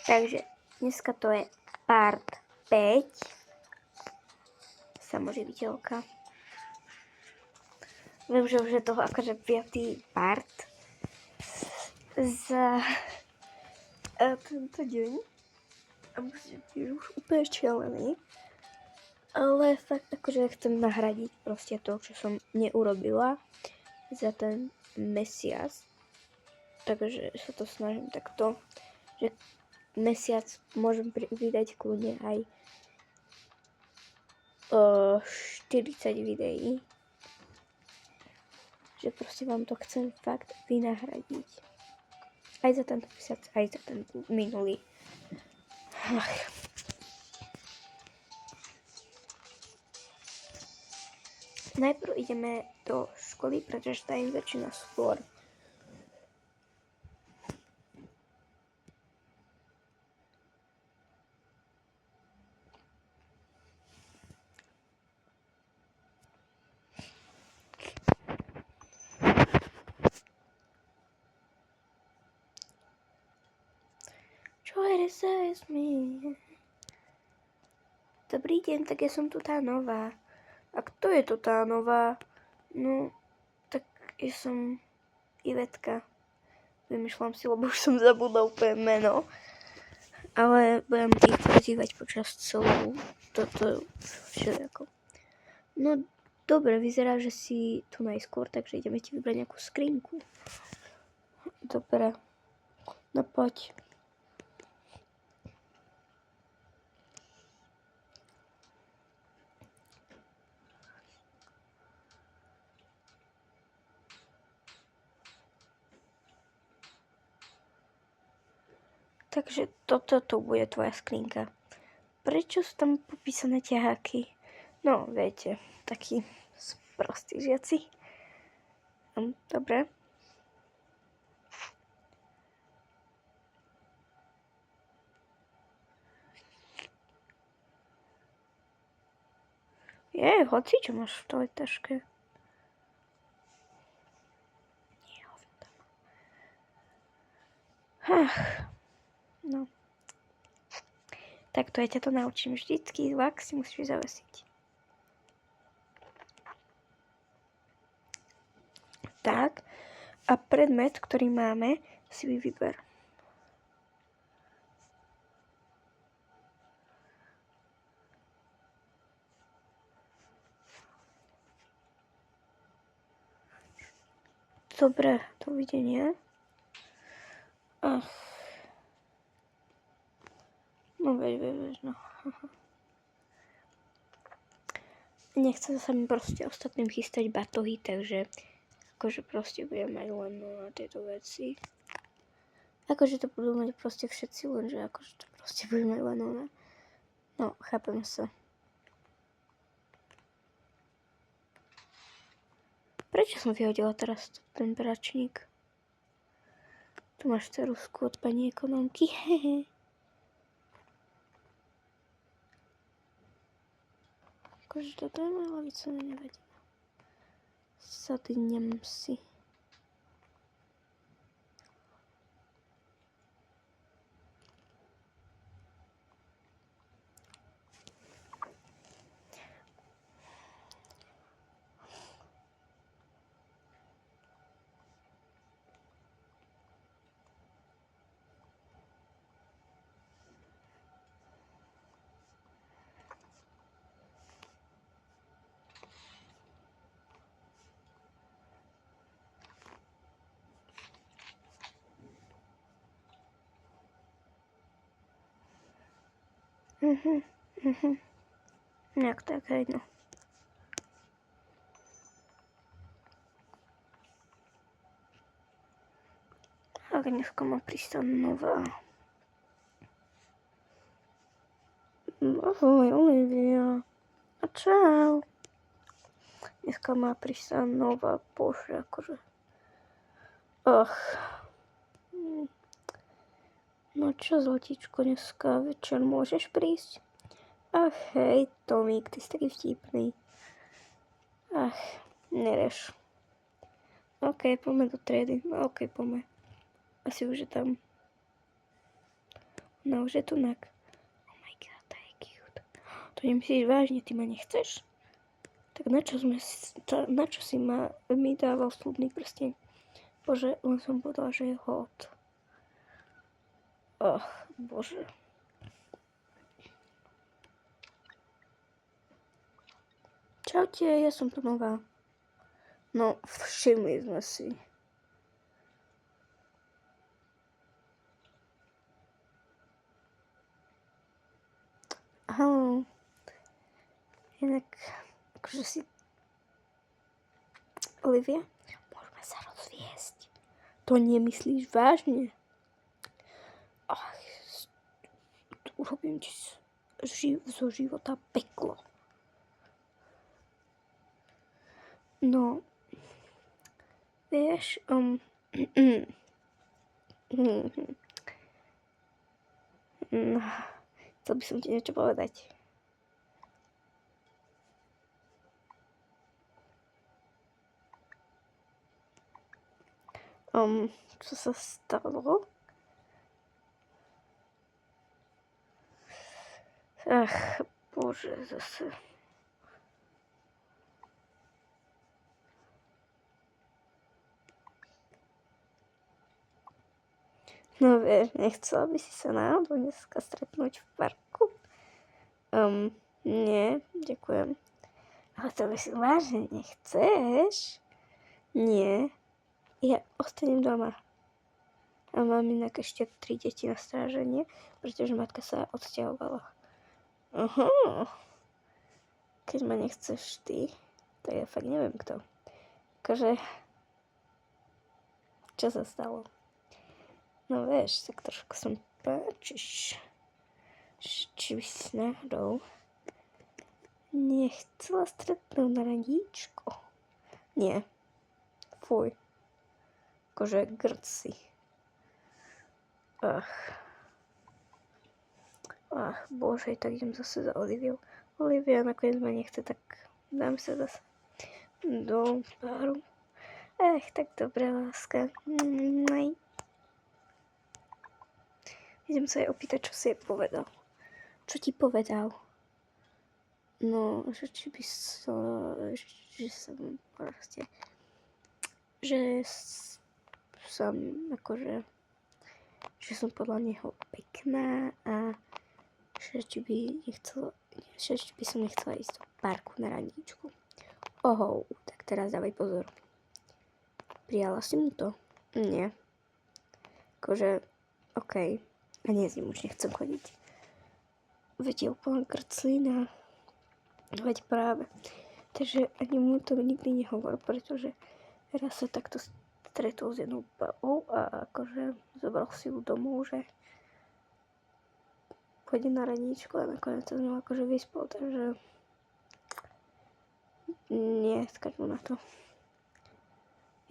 Takže dneska to je part 5. Samoživiteľka. Viem, že už je toho akože 5. part za tento deň. A musím byť už úplne šialený. Ale fakt akože chcem nahradiť proste to, čo som neurobila za ten mesiac. Takže sa to snažím takto, že mesiac môžem vydať kľudne aj 40 videí. Že proste vám to chcem fakt vynahradiť. Aj za tento mesiac, aj za ten minulý. Najprv ideme do školy, pretože tá im začína skôr. Try to save me. Dobrý deň, tak ja som tu tá nová. A kto je to tá nová? No, tak ja som Ivetka. Vymýšľam si, lebo už som zabudla úplne meno. Ale budem ich prezývať počas celú toto všetko. No, dobre, vyzerá, že si tu najskôr, takže ideme ti vybrať nejakú skrinku. Dobre. No poď. Takže toto tu bude tvoja skrinka. Prečo sú tam popísané ťaháky? No, viete, takí sprostí žiaci. Dobre. Hoci čo máš v tvojej taške. Nie, hovno tam. No. Tak to ja ťa to naučím. Vždycky lak si musíš zavesiť. Tak. A predmet, ktorý máme, si vyber. Dobre, dovidenia. No veď, no. Nechce sa mi proste ostatným chystať batohy, takže akože proste budem mať len na tieto veci. Akože to budú mať proste všetci, lenže akože to proste budú mať len ona. No, chápem sa. Prečo som vyhodila teraz ten bračník? Tu máš ceruzku od pani ekonomky. Akože toto je moja lavica, nevadí. Sadnem si. Nejak tak, hej, no. A dneska má prísť nová. Ahoj, Olivia. A čau. Dneska má prísť nová, bože, akože. No čo, zlatičko, dneska večer môžeš prísť? Ach, hej, Tomík, ty si taký vtipný. Ach, nereš. OK, poďme do triedy. OK, poďme. Asi už je tam. No, že to nak. Oh my god, to je cute. To nemyslíš vážne, ty ma nechceš? Tak na čo si mi dával slúbný prsteň? Bože, len som povedala, že je hot. Bože. Čaute, ja som tu nová. No, všimli sme si. Haló. Inak, akože si... Olivia, môžeme sa rozviesť. To nemyslíš vážne? Urobím ti zo života peklo. No, vieš, chcel by som ti niečo povedať. Čo sa stalo? Ach, bože, zase. No vieš, nechcela by si sa náhodou dneska stretnúť v parku? Nie, ďakujem. Ale to by si vážne nechceš? Nie. Ja ostanem doma. A mám inak ešte 3 deti na stráženie, pretože matka sa odsťahovala. Aha. Keď ma nechceš ty, to ja fakt neviem kto. Akože... Čo sa stalo? No vieš, tak trošku som páčiš. Či by si náhodou nechcela stretnúť na randíčko? Nie. Fuj. Akože grci. Bože, tak idem zase za Oliviou. Olivia nakoniec ma nechce, tak dám sa zase do páru. Tak dobré, láska. Idem sa jej opýtať, čo si jej povedal. Čo ti povedal? No, že či by som proste... Že som akože... Že som podľa neho pekná a že či by som nechcela ísť do parku na randíčku. Tak teraz dávaj pozor. Prijala si mu to? Nie. Akože, okej. A nie, s ním už nechcem chodiť. Veď je úplne krclina. Veď práve. Takže ani mu to nikdy nehovor, pretože raz sa takto stretol s jednou babou a akože zobral si ju domov, že pôjde na randíčku a nakoniec sa s ňou akože vyspol, takže nie, skáč mu na to.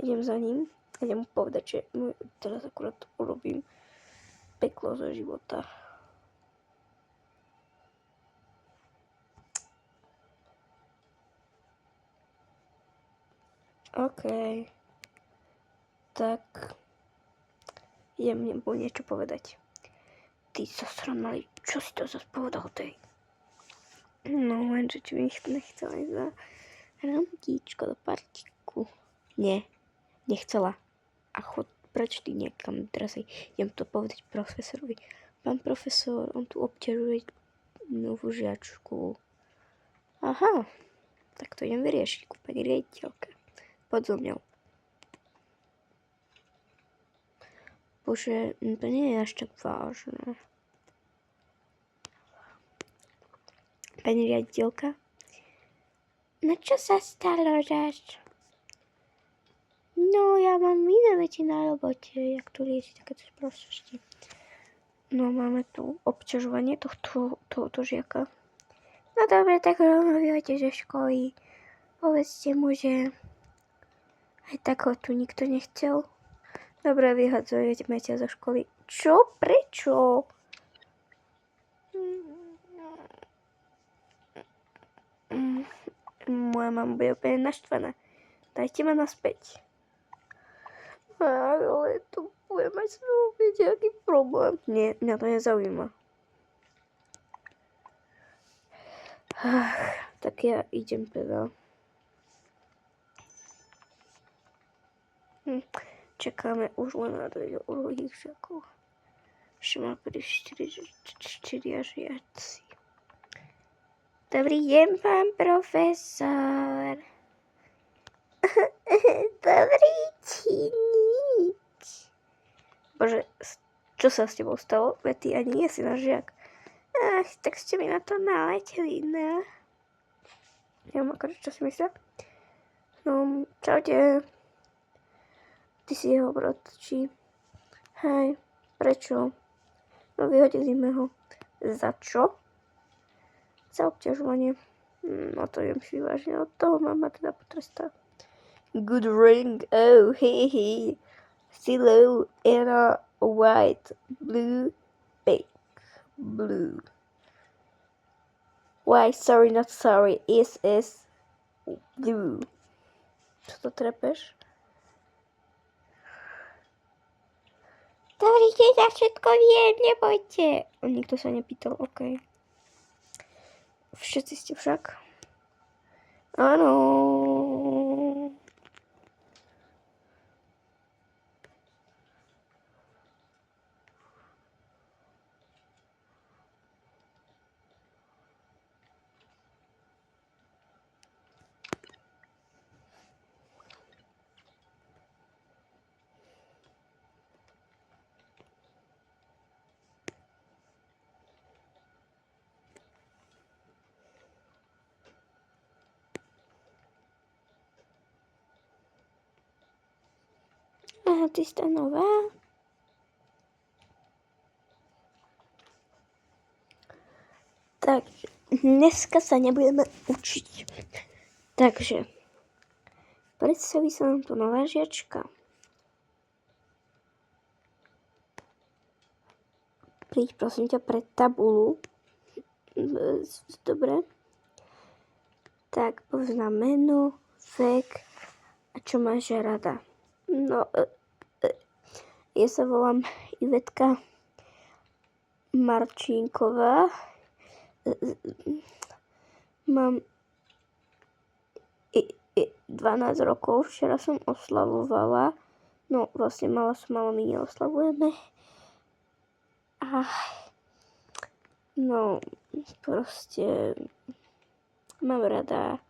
Idem za ním a idem mu povedať, že mu teraz akurát urobím peklo zo života. Okej. Tak idem mu niečo povedať. Ty zasraný, čo si to zase povedal tej? No, lenže či by nechcela ísť za randíčko do partiku. Nie, nechcela. A chod preč ty niekam, teraz idem to povedať profesorovi. Pán profesor, on tu obťažuje novú žiačku. Aha, tak to idem vyriešiť ku pani riaditeľke. Poď so mňou. Bože, to nie je až tak vážne. Pani riaditeľka? No čo sa stalo, Žaž? No, ja mám iné veci na robote, jak tu riešiť takéto sprostnosti. No, máme tu obťažovanie tohoto žiaka. No dobre, tak rovno vyhoďte zo školy. Povedzte mu, že aj tak ho tu nikto nechcel. Dobre, vyhadzujeme ťa zo školy. Čo? Prečo? Moja mama bude úplne naštvaná. Dajte ma naspäť. Ale to bude mať znovu nejaký problém. Nie, mňa to nezaujíma. Tak ja idem teda. Čakáme už len na druhých žiakov. Ešte má prísť 4 žiaci. Dobrý deň, pán profesor. Dobrý nič. Bože, čo sa s tebou stalo? Veď ty ani nie si náš žiak. Ach, tak ste mi na to naleteli, ne? Neviem, akože, čo si myslia? No, čaute. Ty si jeho brat, či? Hej, prečo? No, vyhodili sme ho. Za čo? Za obťažovanie. No to jem si vážne, od toho mama teda potrestá. Good ring, oh, hehe. Silo, era, white, blue, pink, blue. Why, sorry, not sorry, is blue. Čo to trepeš? Dobrý deň, ja všetko viem, nebojte. Nikto sa nepýtal, okej. Všetci ste však? Áno. Aha, ty ste nová. Tak, dneska sa nebudeme učiť. Takže, predstaví sa nám tu nová žiačka. Príď prosím ťa pred tabulu. Dobre. Tak, povedz nám meno, vek a čo máš rada. No, ja sa volám Ivetka Marčínková. Mám 12 rokov, včera som oslavovala. No, vlastne mala som, ale my neoslavujeme. No, proste mám rada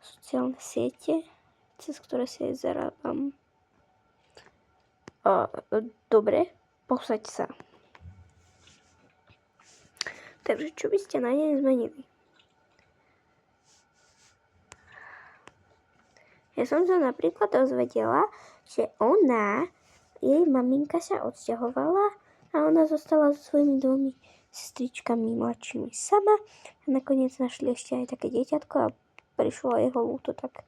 sociálne siete, cez ktoré si aj zarábam. Dobre, posaď sa. Takže čo by ste na nej zmenili? Ja som sa napríklad dozvedela, že jej maminka sa odsťahovala a ona zostala so svojimi 2 sestričkami mladšími sama a nakoniec našli ešte aj také dieťatko a prišlo jeho ľúto, tak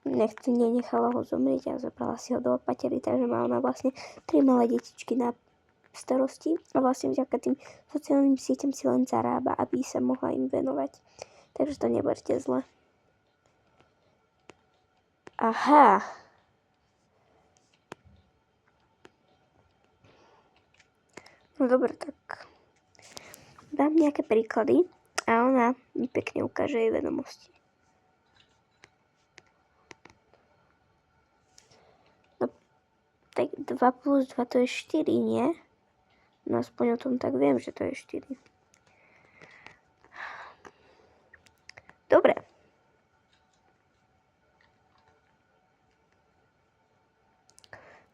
nenechala ho zomrieť a zobrala si ho do opatery, takže má ona vlastne 3 malé detičky na starosti a vlastne vďaka tým sociálnym sieťam si len zarába, aby sa mohla im venovať. Takže to neberte zle. Aha. No dobre, tak dám nejaké príklady a ona mi pekne ukáže jej vedomosti. No, tak 2 plus 2 to je 4, nie? No aspoň o tom tak viem, že to je 4. Dobre.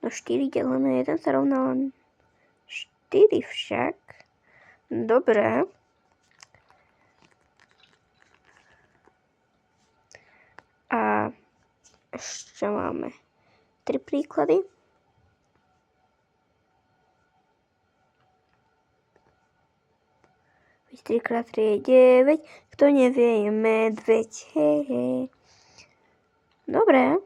No 4 delené 1 sa rovná len 4 však. Dobre. A ešte máme 3 príklady. Veď 3x3 je 9. Kto nevie, je medveď. Hej. Dobre.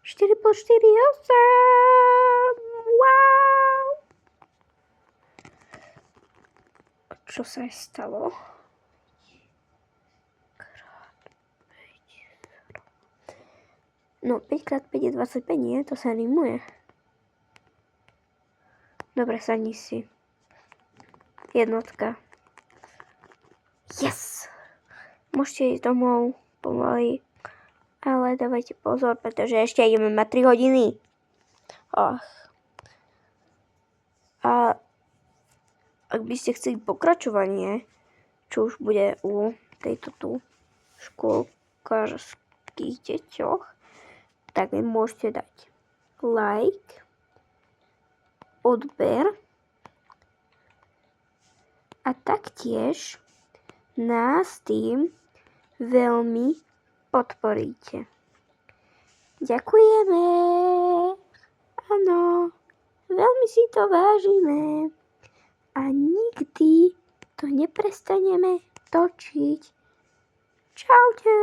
Štyri plus 4 je 8. Wow. čo sa aj stalo. No, 5x5 je 25, nie? To sa rímuje. Dobre, sadni si. Jednotka. Yes! Môžete ísť domov pomaly. Ale dávajte pozor, pretože ešte ideme mať 3 hodiny. Ach. A ak by ste chceli pokračovanie, čo už bude u tejto tu škôlkarských deťoch, tak mi môžete dať like, odber a taktiež nás tým veľmi podporíte. Ďakujeme. Áno, veľmi si to vážime a nikdy to neprestaneme točiť. Čaute.